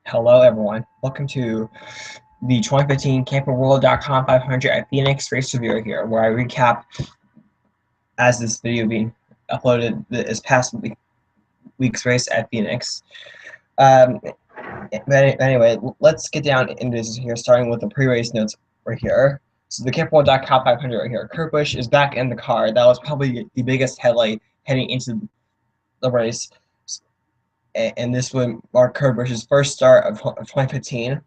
Hello, everyone. Welcome to the 2015 CamperWorld.com 500 at Phoenix Race Reviewer here, where I recap as this video being uploaded this past week's race at Phoenix. But anyway, let's get down into this here, starting with the pre-race notes right here. So the CamperWorld.com 500 right here. Kurt Busch is back in the car. That was probably the biggest headlight heading into the race. And this would mark Kurt Busch's first start of 2015.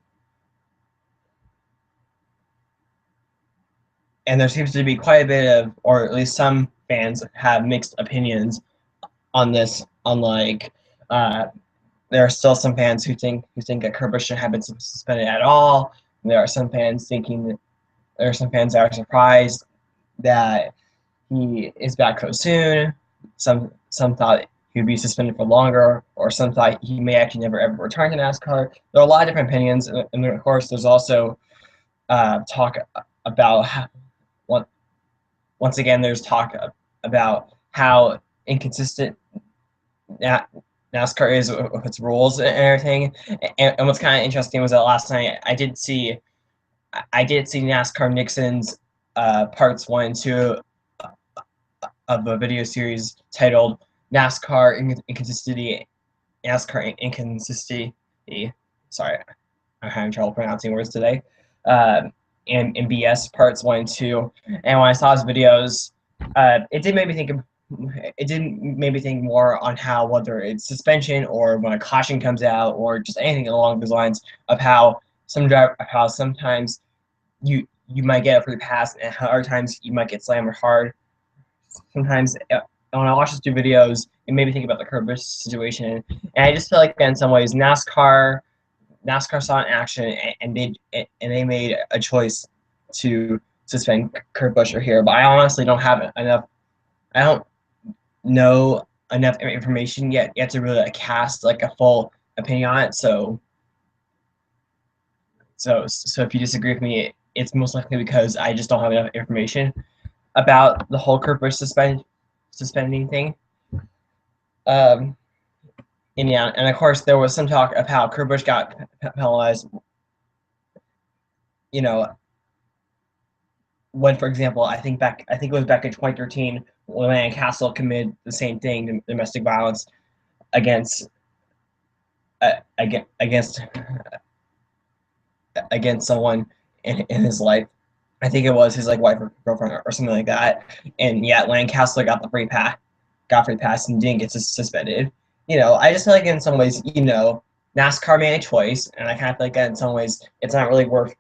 And there seems to be quite a bit of, or at least some fans have mixed opinions on this. There are still some fans who think that Kurt Busch shouldn't have been suspended at all. There are some fans that are surprised that he is back so soon. Some thought he would be suspended for longer, or some thought he may actually never ever return to NASCAR. There are a lot of different opinions, and of course, there's also talk about once again, there's talk about how inconsistent NASCAR is with its rules and everything. And what's kind of interesting was that last night I did see NASCAR Nixon's parts 1 and 2 of a video series titled Inconsistency. Sorry, I'm having trouble pronouncing words today. And BS parts 1 and 2. And when I saw his videos, it did make me think more on how, whether it's suspension or when a caution comes out or just anything along those lines, of how sometimes you might get a free pass and how other times you might get slammed hard. Sometimes when I watch those two videos, it made me think about the Kurt Busch situation, and I just feel like in some ways NASCAR saw an action and they made a choice to suspend Kurt Busch here. But I honestly don't have enough. I don't know enough information yet to really cast like a full opinion on it. So if you disagree with me, it's most likely because I just don't have enough information about the whole Kurt Busch suspending thing. And yeah, and of course there was some talk of how Kurt Busch got penalized. You know, when, for example, I think it was back in 2013 when Land Castle committed the same thing, domestic violence against someone in his life. I think it was his wife or girlfriend or something like that. And yeah, Lancaster got the free pass and didn't get suspended. I just feel like in some ways, NASCAR made a choice, and I kind of feel like in some ways it's not really worth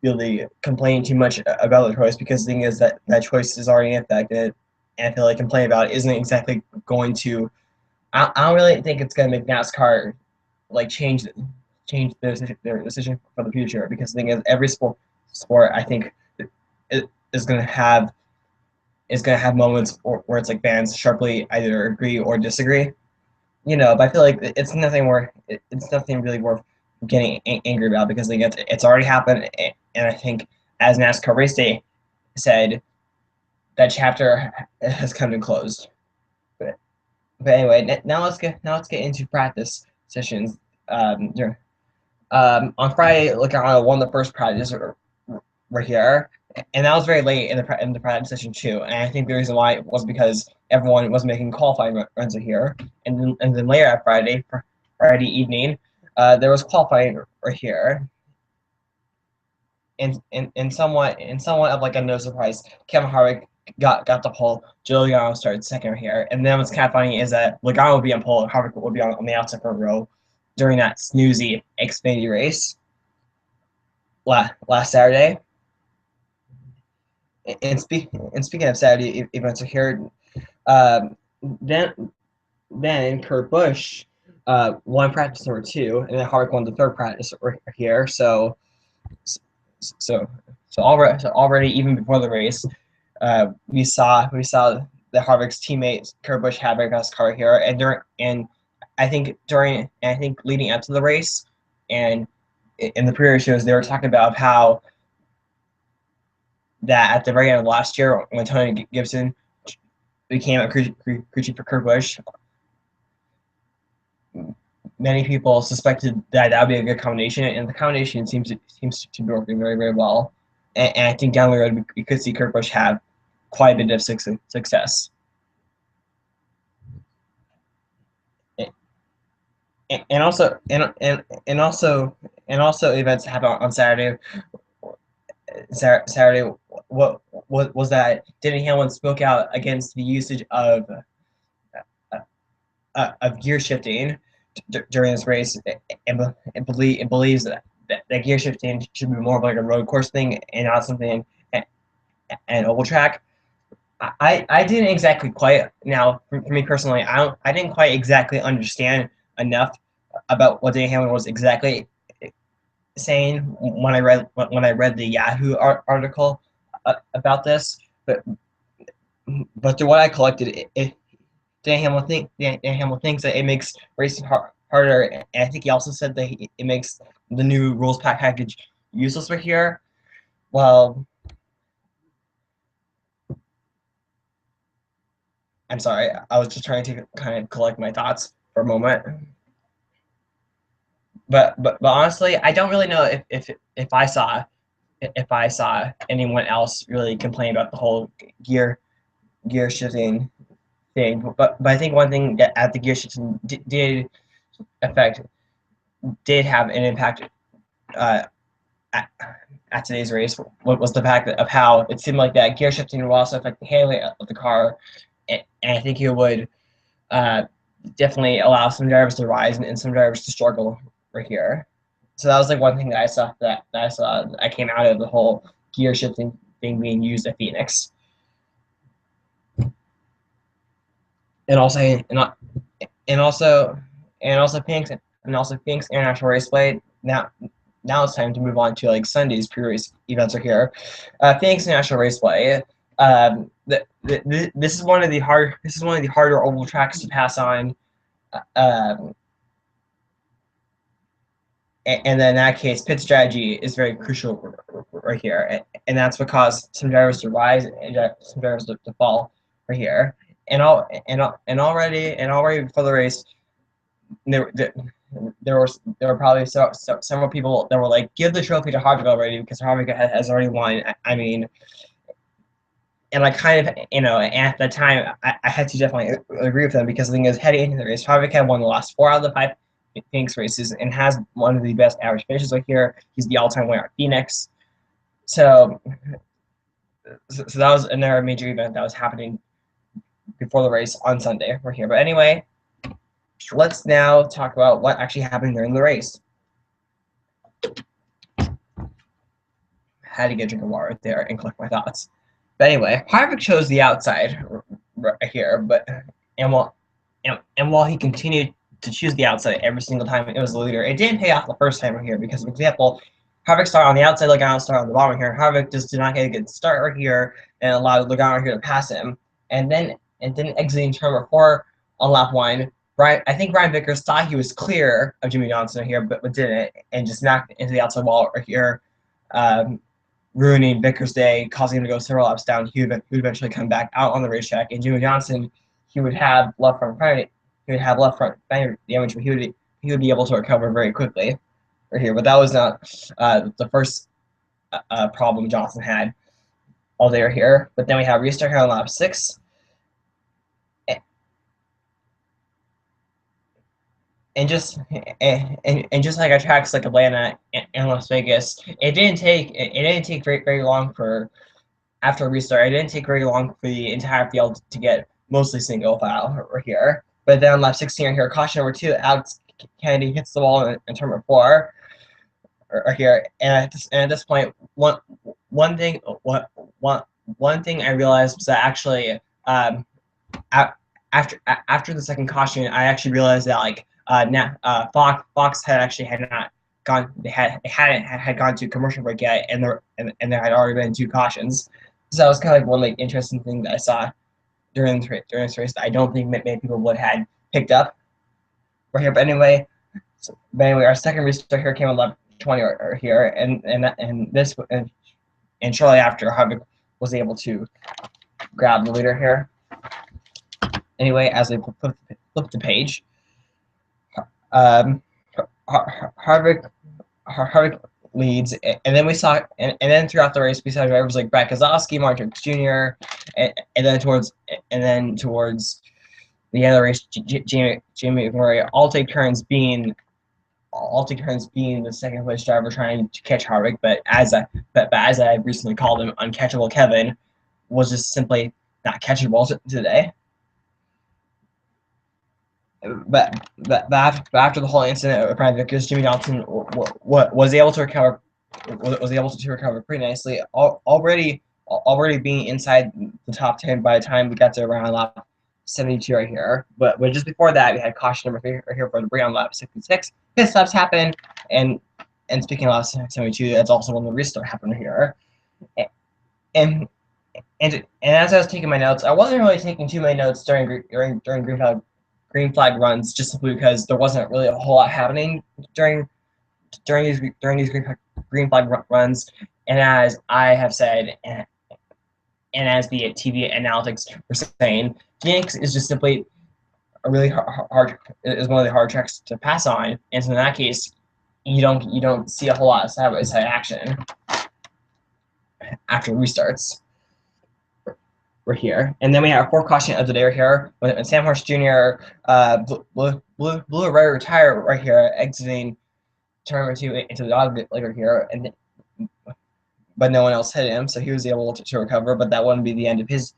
really complaining too much about the choice, because the thing is that choice is already affected, and I feel like complaining about it isn't exactly going to. I don't really think it's going to make NASCAR change their decision for the future, because the thing is, every sport I think is going to have moments where it's like fans sharply either agree or disagree. But I feel like it's nothing really worth getting angry about, because I think it's already happened, and I think, as NASCAR Race Day said, that chapter has come to close. But anyway, now let's get into practice sessions. On Friday, I won the first practice right here, and that was very late in the practice session too. And I think the reason why was because everyone was making qualifying runs here, and then later at Friday evening, there was qualifying right here. And somewhat of a no surprise, Kevin Harvick got the pole. Joe Logano started second right here, and then what's kind of funny is that Logano would be on pole and Harvick would be on the outside front row during that snoozy Xfinity race last Saturday. And speaking of Saturday events here, then Kurt Busch won practice number 2, and then Harvick won the third practice right here. So already even before the race, we saw that Harvick's teammate Kurt Busch had very fast car here, and I think leading up to the race and in the pre-race shows, they were talking about how that at the very end of last year, when Tony Gibson became a crew chief for Kurt Busch, many people suspected that that would be a good combination, and the combination seems to be working very, very well. And I think down the road we could see Kurt Busch have quite a bit of success. And also events happen on Saturday. Saturday, what was that? Denny Hamlin spoke out against the usage of gear shifting during this race, and believes that gear shifting should be more of like a road course thing and not something an oval track. I didn't exactly quite, now for me personally, I didn't quite exactly understand enough about what Denny Hamlin was exactly saying when I read the Yahoo article about this, but through what I collected, Dan Hamlin thinks that it makes racing harder, and I think he also said that it makes the new rules package useless for here. Well, I'm sorry, I was just trying to kind of collect my thoughts for a moment. But honestly, I don't really know if I saw anyone else really complain about the whole gear shifting thing. But I think one thing that at the gear shifting affect did have an impact uh, at today's race. What was the fact of how it seemed like that gear shifting would also affect the handling of the car, and I think it would definitely allow some drivers to rise and some drivers to struggle right here. So that was like one thing that I came out of the whole gear shifting thing being used at Phoenix, and also and also Phoenix International Raceway. Now it's time to move on to like Sunday's pre-race events are here. Phoenix International Raceway. This is one of the harder oval tracks to pass on. And then in that case, pit strategy is very crucial right here, and that's what caused some drivers to rise and some drivers to fall right here. And already before the race, there were probably several people that were like, give the trophy to Harvick already because Harvick has already won. I mean, and I kind of, at the time, I had to definitely agree with them because the thing is, heading into the race, Harvick had won the last 4 out of the 5 Phoenix races and has one of the best average finishes right here. He's the all-time winner at Phoenix. So that was another major event that was happening before the race on Sunday right here. But anyway, let's now talk about what actually happened during the race. Had to get a drink of water right there and collect my thoughts. But anyway, Harvick chose the outside right here, and while he continued to choose the outside every single time it was the leader, it didn't pay off the first time right here because, for example, Harvick started on the outside, Logano started on the bottom here, and Harvick just did not get a good start right here and allowed Logano here to pass him. And then exiting turn number 4 on lap 1, I think Brian Vickers thought he was clear of Jimmy Johnson here, but didn't, and just knocked into the outside wall right here, ruining Vickers' day, causing him to go several laps down. He would eventually come back out on the racetrack, and Jimmy Johnson, he would have left front damage, but he would be able to recover very quickly right here. But that was not the first problem Johnson had all day right here. But then we have restart here on lap 6. And just like at tracks like Atlanta and Las Vegas, it didn't take very long for after a restart. It didn't take very long for the entire field to get mostly single file right here. But then on lap 16 right here, caution number 2, Alex Kennedy hits the wall in turn number 4 right here. And at this point, one thing I realized was that actually after the second caution, I actually realized that like Fox had not gone. They hadn't gone to commercial break yet, and there had already been 2 cautions. So that was kind of like one like interesting thing that I saw during this race that I don't think many people would had picked up right here. But anyway, our second restart here came on lap 20 or here, and shortly after, Harvick was able to grab the leader here. Anyway, as I flip the page, Um, Harvick leads, and then we saw, and then throughout the race we saw drivers like Brad Keselowski, Martin Jr., and then towards the end of the race, Jamie McMurray all take turns being the second place driver trying to catch Harvick, but as I recently called him, Uncatchable Kevin was just simply not catchable today. But after the whole incident with Brian Vickers, Jimmy Johnson was able to recover pretty nicely. Already being inside the top 10 by the time we got to around lap 72 right here. But just before that, we had caution number 3 right here for debris on lap 66. Pit stops happened, and speaking of lap 72, that's also when the restart happened here. And as I was taking my notes, I wasn't really taking too many notes during green flag runs, just simply because there wasn't really a whole lot happening during these green flag runs. And as I have said, and as the TV analytics were saying, Phoenix is just simply a really hard is one of the hard tracks to pass on, and so in that case, you don't see a whole lot of side by side action after restarts. We're here, and then we have 4 caution of the day right here when Sam Horse Jr. Blew a right tire right here, exiting turn number 2 into the dog later here, but no one else hit him, so he was able to recover. But that wouldn't be the end of his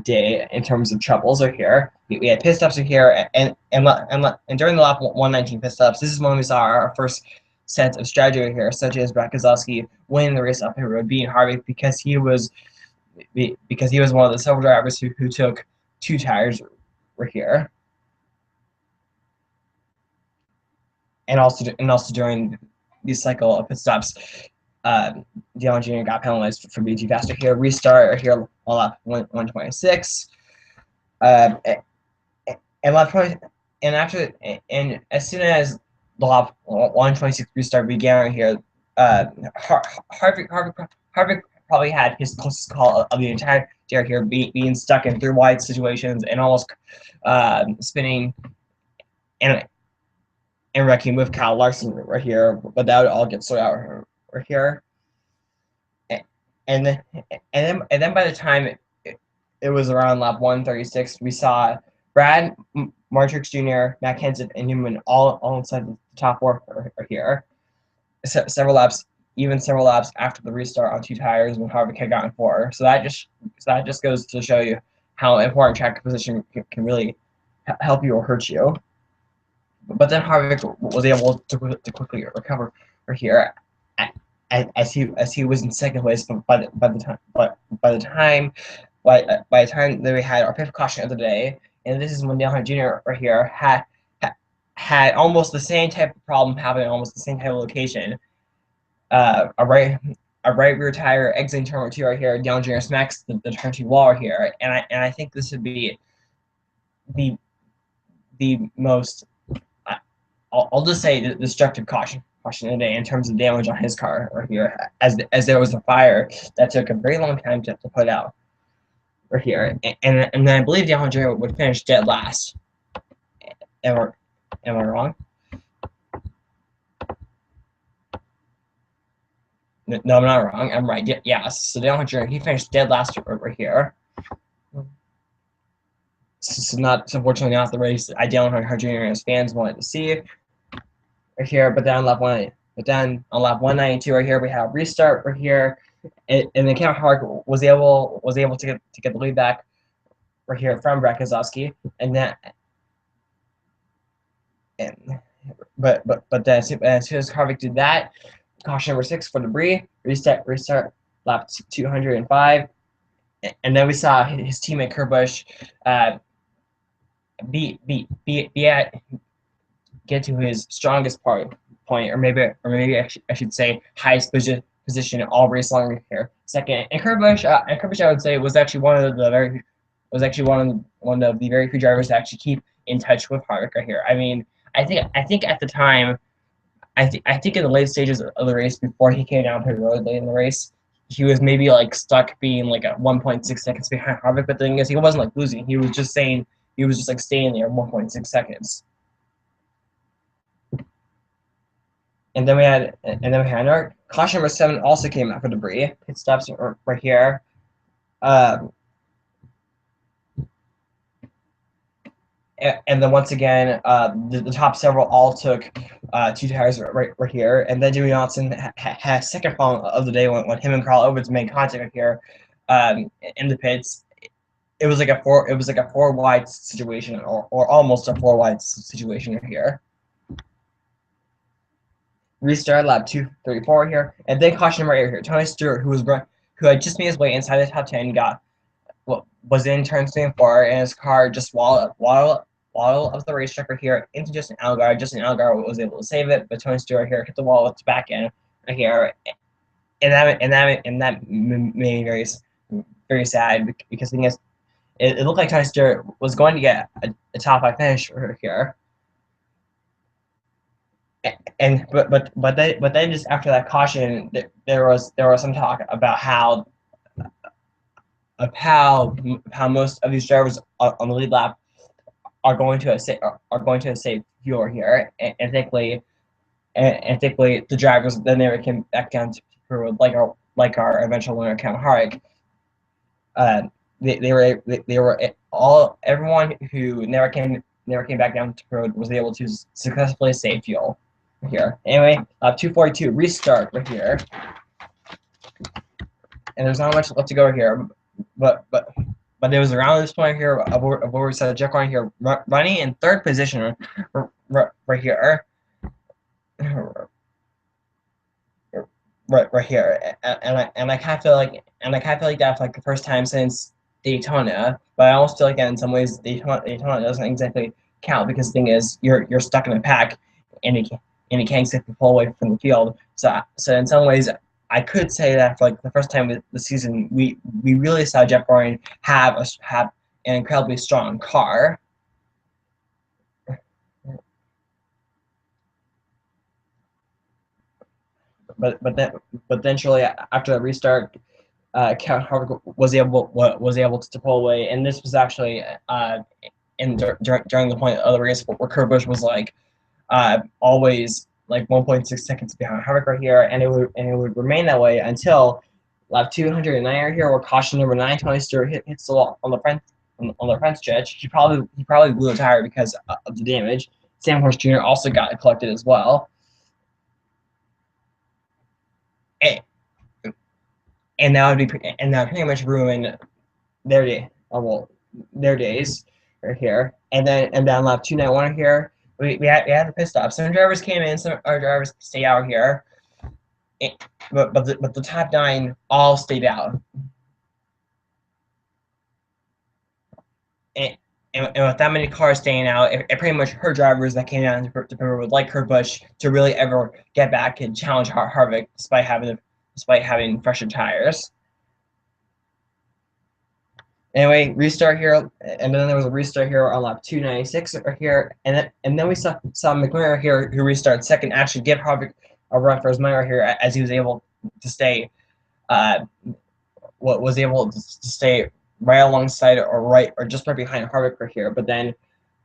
day in terms of troubles right here. We had pit stops right here, and during the lap 119 pit stops, this is when we saw our first set of strategy right here, such as Brad Keselowski winning the race up here road, beating Harvick because he was one of the several drivers who took 2 tires right here, and also during the cycle of pit stops, Dillon Jr. got penalized for being too fast here. Restart right here on lap 126, and lap 20, and as soon as the lap 126 restart began right here, Harvick probably had his closest call of the entire day here, being stuck in 3 wide situations and almost spinning and wrecking with Kyle Larson right here, but that would all get sorted out right here. And then by the time it was around lap 136, we saw Brad, Martrix Jr., Matt Kenseth, and Newman all inside the top 4 right here. Several laps after the restart on 2 tires when Harvick had gotten 4. So that just goes to show you how important track position can really help you or hurt you. But then Harvick was able to quickly recover here, as he was in second place. But by the time that we had our 5th caution of the day, and this is when Dale Earnhardt Jr. right here had almost the same type of problem happening, almost the same type of location. A right rear tire exiting turn 2 right here. Dale Jr. smacks the turn 2 wall right here, and I think this would be the most, I'll just say, the destructive caution today in terms of damage on his car right here, as there was a fire that took a very long time to put out right here, and then I believe Dale Jr. would finish dead last. Am I wrong? No, I'm not wrong. I'm right. Yeah. So Dale Jr. he finished dead last right here. This is unfortunately not the race Dale Earnhardt Jr. and his fans wanted to see right here. But then on lap 192 right here, we have restart right here, and then Kevin Harvick was able to get the lead back right here from Brad Keselowski, but then as soon as Harvick did that, caution number 6 for debris, restart lap 205, and then we saw his teammate Kurt Busch get to his strongest point, or maybe I should say highest position all race long here, second. And Kurt Busch, I would say, was actually one of the very few drivers to actually keep in touch with Harvick right here. I mean, I think at the time, I think in the late stages of the race, before he came down to the road late in the race, he was maybe like stuck being like at 1.6 seconds behind Harvick. But the thing is, he wasn't like losing. He was just staying there 1.6 seconds. another caution number 7 also came out for debris. Pit stops right here. Um, and then once again, the top several all took 2 tires right here. And then Jimmy Johnson had a second problem of the day when him and Carl Ovens made contact right here in the pits. It was like a 4 wide situation, or almost a 4 wide situation right here. Restart lap 234 here, and then caution number 8 here. Tony Stewart, who had just made his way inside the top 10, was in turn 3 and 4, and his car just waddled up the racetrack right here into Justin Allgaier. Justin Allgaier was able to save it, but Tony Stewart here hit the wall with the back end right here, and that made me very sad, because the thing is, it looked like Tony Stewart was going to get a top 5 finish right here. But then just after that caution, there was some talk about how most of these drivers on the lead lap are going to save fuel here, and thankfully the drivers then never came back down to road, like our eventual winner Kevin Harvick. Everyone who never came back down to road was able to successfully save fuel here. Anyway, 242 restart right here, and there's not much left to go here, but it was around this point here of where we saw Jeff Gordon here running in 3rd position right here, right here, and I kind of feel like that for like the first time since Daytona, but I almost feel like that in some ways Daytona doesn't exactly count, because the thing is you're stuck in a pack, and you can't exactly pull away from the field. So in some ways, I could say that for like the first time the season, we really saw Jeff Gordon have an incredibly strong car. But then shortly after the restart, Kevin Harvick was able to pull away, and this was actually during the point of the race where Kurt Busch was like always like 1.6 seconds behind Harvick right here, and it would remain that way until lap 209 right here, where caution number 9, Tony Stewart hits the wall on the front stretch. He probably blew a tire because of the damage. Sam Horse Jr. also got collected as well, and that would pretty much ruin their day. Their days right here, and then lap 291 here. We had the pit stop. Some drivers came in, some other drivers stayed out here, but the top 9 all stayed out. And with that many cars staying out, it pretty much hurt drivers that came down to pit road, like Kurt Busch, to really ever get back and challenge Harvick, despite having fresher tires. Anyway, restart here, and then there was a restart here on lap 296 here, and then we saw McLaren here, who restarted second, actually give Harvick a run for his money right here, as he was able to stay, stay right alongside or just right behind Harvick right here. But then,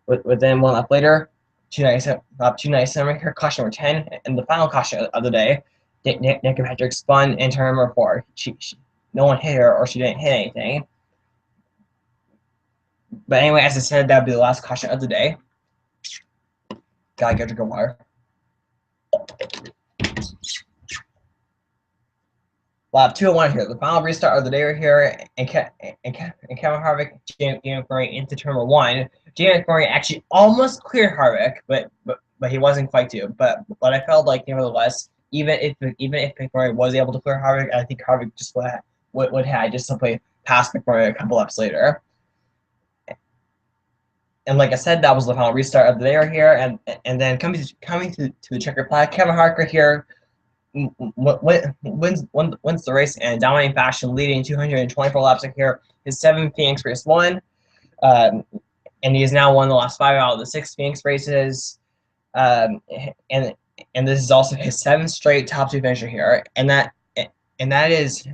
one lap later, lap 297 right here, caution number 10, and the final caution of the day, Nick Patrick spun in turn number 4. No one hit her, or she didn't hit anything. But anyway, as I said, that would be the last caution of the day. Gotta get to go water. Lap 201 here, the final restart of the day right here, and Kevin Harvick jammed Murray into turn number 1. James Murray actually almost cleared Harvick, but he wasn't quite to. But I felt like, nevertheless, even if McMurray was able to clear Harvick, I think Harvick just would have just simply passed McMurray a couple laps later. And like I said, that was the final restart of the day right here, and then coming to the checkered flag, Kevin Harvick right here wins the race in a dominating fashion, leading 224 laps right here. His 7th Phoenix race won, and he has now won the last 5 out of the 6 Phoenix races, and this is also his 7th straight top 2 finisher here, and that ties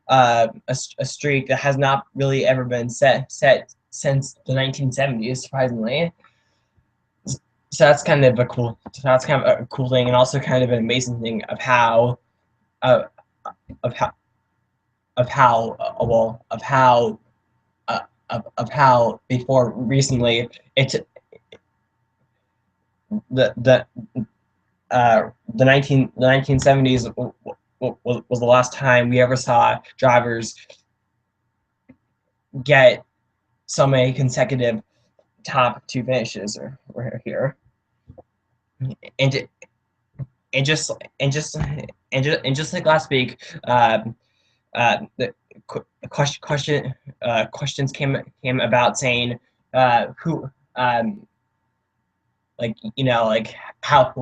a streak that has not really ever been set since the 1970s, surprisingly. So that's kind of a cool. So that's kind of a cool thing, and also kind of an amazing thing uh, of how of how well of how before recently it's the the 1970s was the last time we ever saw drivers get so many consecutive top two finishes or here, and and just and just and just like last week, the questions came about saying who like how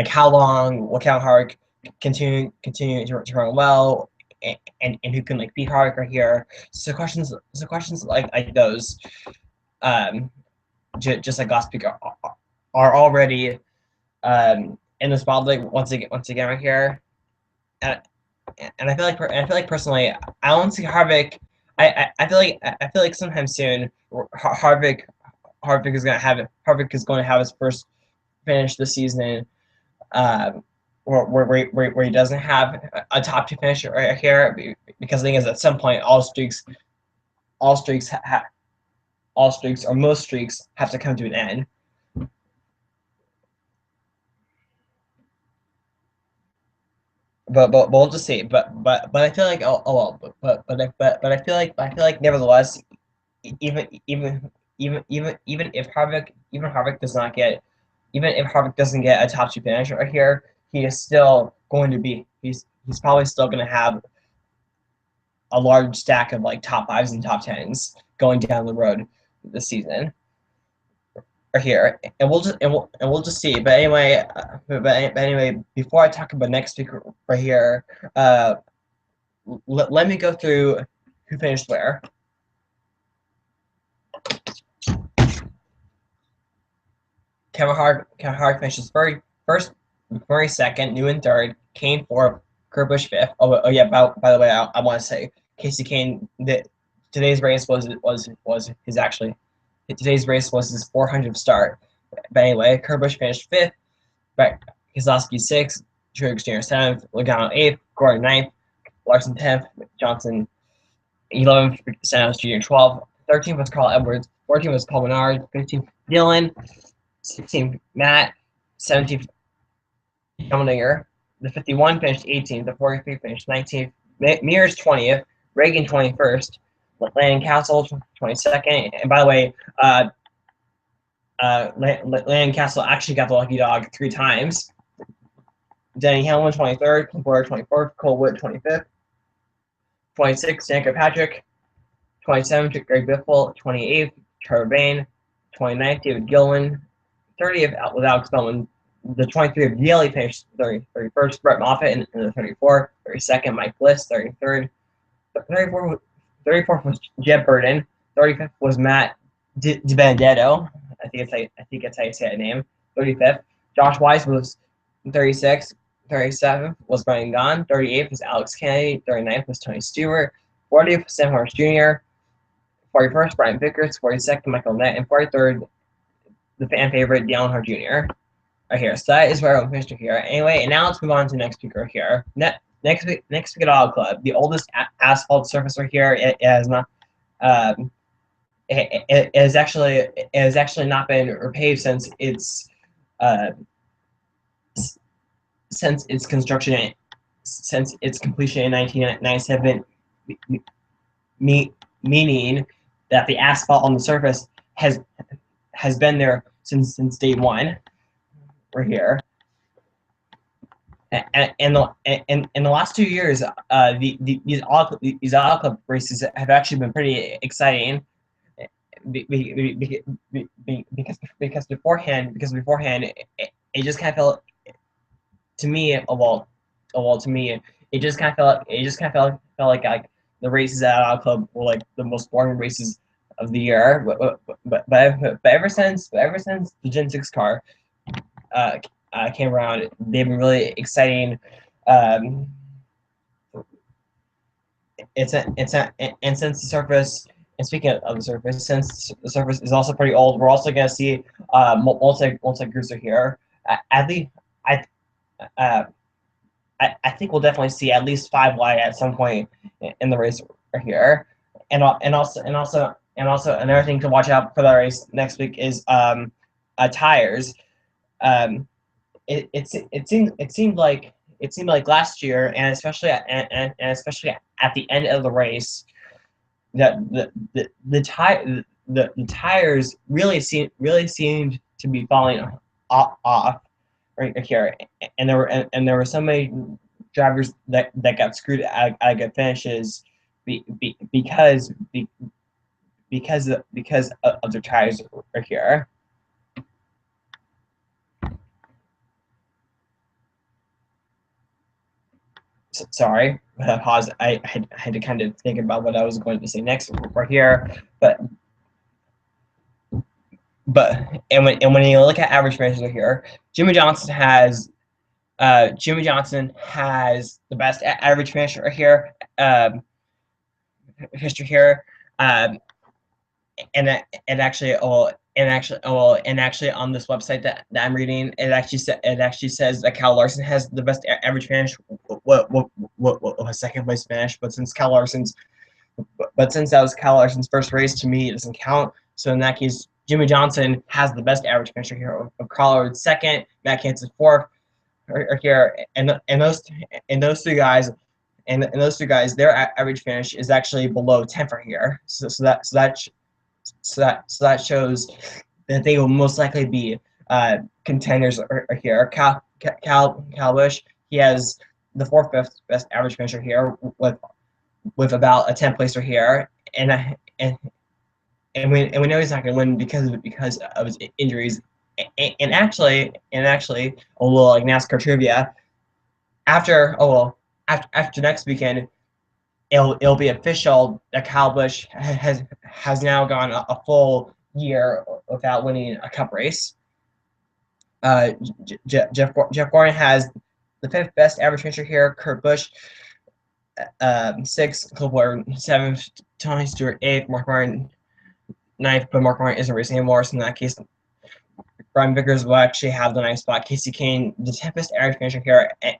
how long will Kevin Hart continue to run well, and who can beat Hart right here. So questions like those, um, just like last week are already in the spotlight once again right here. And, and I feel like personally, I don't see Harvick. I feel like sometime soon Harvick is going to have his first finish this season, where he doesn't have a top two finish right here, because the thing is, at some point all streaks all streaks or most streaks have to come to an end. But we'll just see. But I feel like I feel like nevertheless, even even even if Harvick does not get, even if Harvick doesn't get a top two finish right here, he is still going to be he's probably still going to have a large stack of top fives and top tens going down the road this season right here, and we'll just see. But anyway, before I talk about next week right here, let me go through who finished where. Kevin Hart finishes first, Murray second, Newman third, Kane fourth, Kurt Busch fifth. Oh yeah, by the way, I want to say Casey Kane. Today's race was his actually today's race was his 400th start. But anyway, Kurt Busch finished fifth, but Keselowski sixth, Truex Jr. seventh, Logano eighth, Gordon ninth, Larson 10th, Johnson 11th, Santos Jr. 12th, 13th was Carl Edwards, 14th was Paul Menard, 15th Dylan, 16th Matt, 17th Helmdinger. The 51 finished 18th, the 43 finished 19th, Mears 20th, Reagan 21st, Landon Castle 22nd. And by the way, Landon Castle actually got the lucky dog 3 times. Denny Hamlin 23rd, Porter 24th, Cole Wood 25th, 26th, Danica Patrick, 27th, Greg Biffle, 28th, Trevor Bayne, 29th, David Gilman, 30th was Alex Bowman. The 23 of Yale finished 31st, Brett Moffitt in the 34th, 32nd, Mike Bliss, 33rd, 34th was Jeb Burton, 35th was Matt DiBenedetto, I think that's how you say that name, 35th. Josh Wise was 36th, 37th was Brian Gahn, 38th was Alex Kennedy, 39th was Tony Stewart, 40th was Sam Horse Jr., 41st Brian Vickers, 42nd Michael Nett, and 43rd the fan favorite Dale Earnhardt Jr. Right here. So that is where I'm finished here. Anyway, and now let's move on to the next speaker here. Next week at Auto Club, the oldest asphalt surface right here. It has not. It has actually not been repaved since its construction, since its completion in 1997. Meaning that the asphalt on the surface has been there since day one. We're here. And in the last 2 years, these auto club races have actually been pretty exciting. Because beforehand, it just kind of felt to me, to me, it just kind of felt like the races at Auto Club were like the most boring races of the year. But ever since the Gen 6 car came around, they've been really exciting. And since the surface and speaking of the surface, since the surface is also pretty old, we're also going to see multi cruiser here. At least, I uh, I think we'll definitely see at least 5 wide at some point in the race right here, and also another thing to watch out for the race next week is tires. Um, it seemed like last year, and especially at the end of the race, that the tires really seemed to be falling off right here, and there were so many drivers that got screwed out of good finishes because of their tires right here. Sorry, pause. I had to kind of think about what I was going to say next right here, but when you look at average finishes right here, Jimmy Johnson has the best average finisher right here. History here, and actually on this website that I'm reading, it actually says that Kyle Larson has the best average finish. What second place finish? But since that was Kyle Larson's first race, to me it doesn't count. So in that case, Jimmy Johnson has the best average finisher here. Carl second, Matt Kenseth fourth are here, and those three guys. And those two guys, their average finish is actually below 10 for here. So that shows that they will most likely be contenders are here. Cal Busch, he has the fourth best average finisher here with about a 10th placer here, and we know he's not going to win because of his injuries. And actually, a little like NASCAR trivia. After next weekend, it'll be official that Kyle Busch has now gone a full year without winning a Cup race. Jeff Gordon has the fifth best average finisher here. Kurt Busch sixth, Cole Boyer seventh, Tony Stewart eighth, Mark Martin ninth, but Mark Martin isn't racing anymore. So in that case, Brian Vickers will actually have the ninth spot. Casey Kane, the 10th best average finisher here, and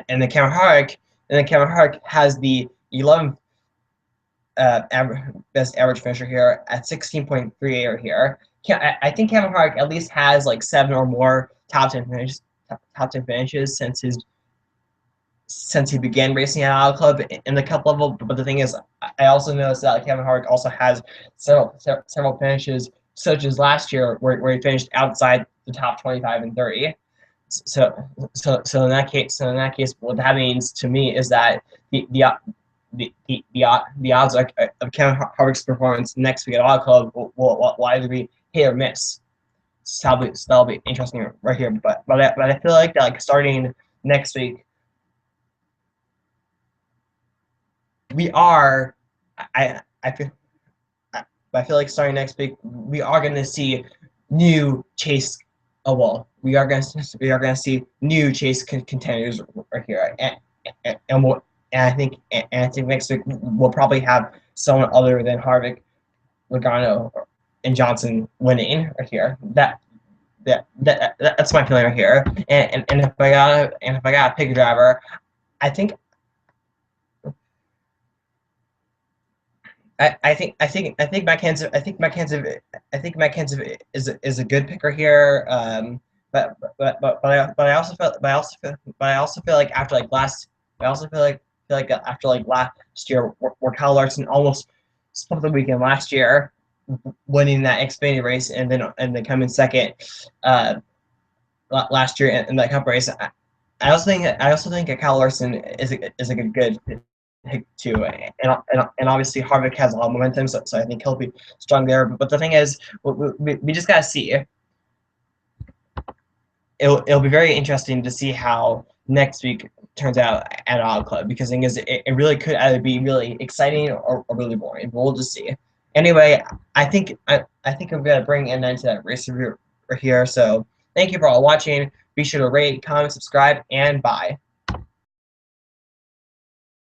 then Kevin Harvick has the 11th best average finisher here at 16.38 or here. I think Kevin Harvick at least has like 7 or more top 10 finishes since he began racing at Auto Club in the Cup level. But the thing is, I also noticed that Kevin Harvick also has several finishes, such as last year where he finished outside the top 25 and 30. So in that case, what that means to me is that the odds of Kevin Harvick's performance next week at Auto Club will either be hit or miss. So that'll be interesting right here. But I feel like that, like, starting next week, we are I feel like starting next week we are going to see new chase. We are going to see new chase contenders right here, and I think next week we'll probably have someone other than Harvick, Logano, and Johnson winning right here. That's my feeling right here. And if I gotta pick a driver, I think Matt Kenseth. Is a good picker here. But I also feel like after like last year, where Kyle Larson almost split the weekend last year, winning that Xfinity race and then coming second last year in that Cup race. I also think that Kyle Larson is a good pick too, and obviously Harvick has a lot of momentum, so I think he'll be strong there. But the thing is, we just gotta see. It'll be very interesting to see how next week turns out at Auto Club, because the thing is, it really could either be really exciting or really boring. But we'll just see. Anyway, I think I'm gonna bring an end to that race review right here. So thank you for all watching. Be sure to rate, comment, subscribe, and bye.